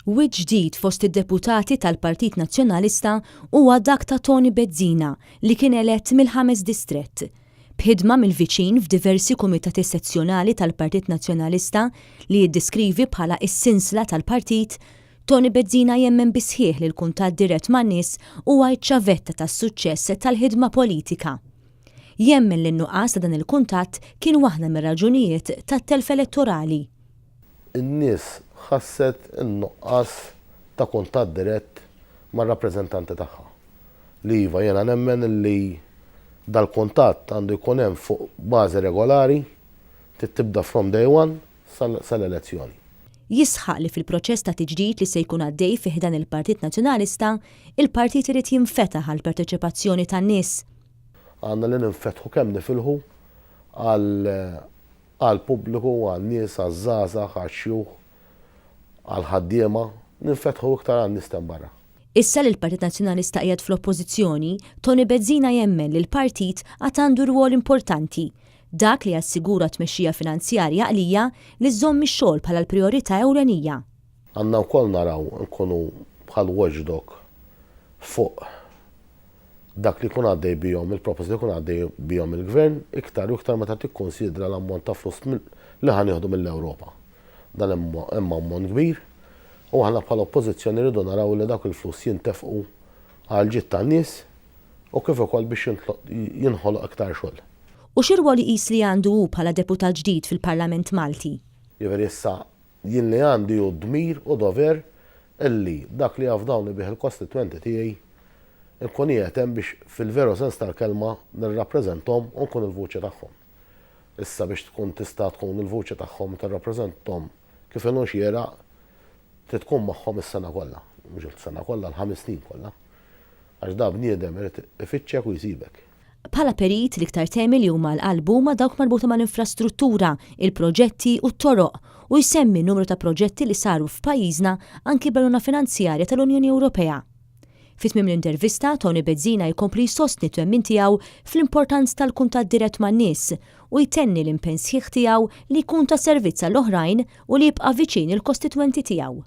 Wiċċ ġdid fost id-deputati tal-Partit Nazzjonalista huwa dak ta' Tony Bezzina li kien elett mill-5 distrett. B'ħidma mill-viċin f'diversi kumitati sezzjonali tal-Partit Nazzjonalista li jiddeskrivi bħala is-sinsla tal-partit, Tony Bezzina jemmen bisħieħ li l-kuntatt dirett man-nies huwa ċ-ċavetta tas-suċċess tal-ħidma politika. Jemmen li n-nuqqas ta' dan il-kuntatt kien waħda mir-raġunijiet tat-telf elettorali. In-nies ħasset in-nuqqas ta' kuntatt dirett mar-rappreżentanti tagħha. Li iva jiena nemmen li dal-kuntatt għandu jkun hemm fuq bażi regolari tibda from day one sal-elezzjoni. Jisħaq li fil-proċess ta' tiġdid li se jkun għaddej fih dan il-Partit Nazzjonalista, il-partit irid jinfetaħ għall parteċipazzjoni tan-nies. Għandna li ninfetħu kemm nifilħu għall-pubbliku, għan-nies, għaż-żgħażagħ, għax-xjuħ, għall-ħaddiema, ninfetħu iktar għan-nies ta' barra. Issa li l-Partit Nazzjonalista qiegħed fl-oppożizzjoni, Tony Bezzina jemmen li l-partit għad għandu rwol importanti, dak li jassigura tmexxija finanzjarja għalija li żżomm ix-xogħol bħala l-prijorità ewlenija. Għandna wkoll naraw nkunu bħal watchdog fuq dak li jkun għaddej bihom il-proposti li jkun għaddej bihom il-gvern iktar u iktar meta tikkonsidra l-ammont ta' flus li ħanieħdu mill-Ewropa. Dan hemm ammont kbir u aħna bħala oppożizzjoni rridu naraw li dak il-flus jintefqu għal ġid tan-nies u kif ukoll biex jinħoloq iktar xogħol. U x'irwol iqis li għandu hu bħala deputat ġdid fil-Parlament Malti? Jiveri issa jien li għandi hu dmir u dover illi dak li jafdawni bih il-kostituenti tiegħi nkun qiegħed hemm biex fil-veru sens tal-kelma nirrappreżenthom u nkun il-vuċi tagħhom. Issa biex tkun tista' tkun il-vuċi tagħhom tirrappreżenthom kif inhu xieraq tkun magħhom is-sena kollha, mhux is-sena kollha l-5 snin kollha. Għax da bniedem irid ifittxek u jsibek. Bħala perit l-iktar temi li huma l-qalbu ma dawk marbuta mal-infrastruttura, il-proġetti u t-toroq u jsemmi numru ta' proġetti li saru f'pajjiżna anki b'għajnuna finanzjarja tal-Unjoni Ewropea. Fit-tmiem l-intervista, Tony Bezzina jkompli jsostni twemmin tiegħu fl-importanza tal-kuntatt dirett man-nies u jtenni l-impenn sħiħ tiegħu li jkun ta' servizz għall-oħrajn u li jibqa' viċin il-kostitwenti tiegħu.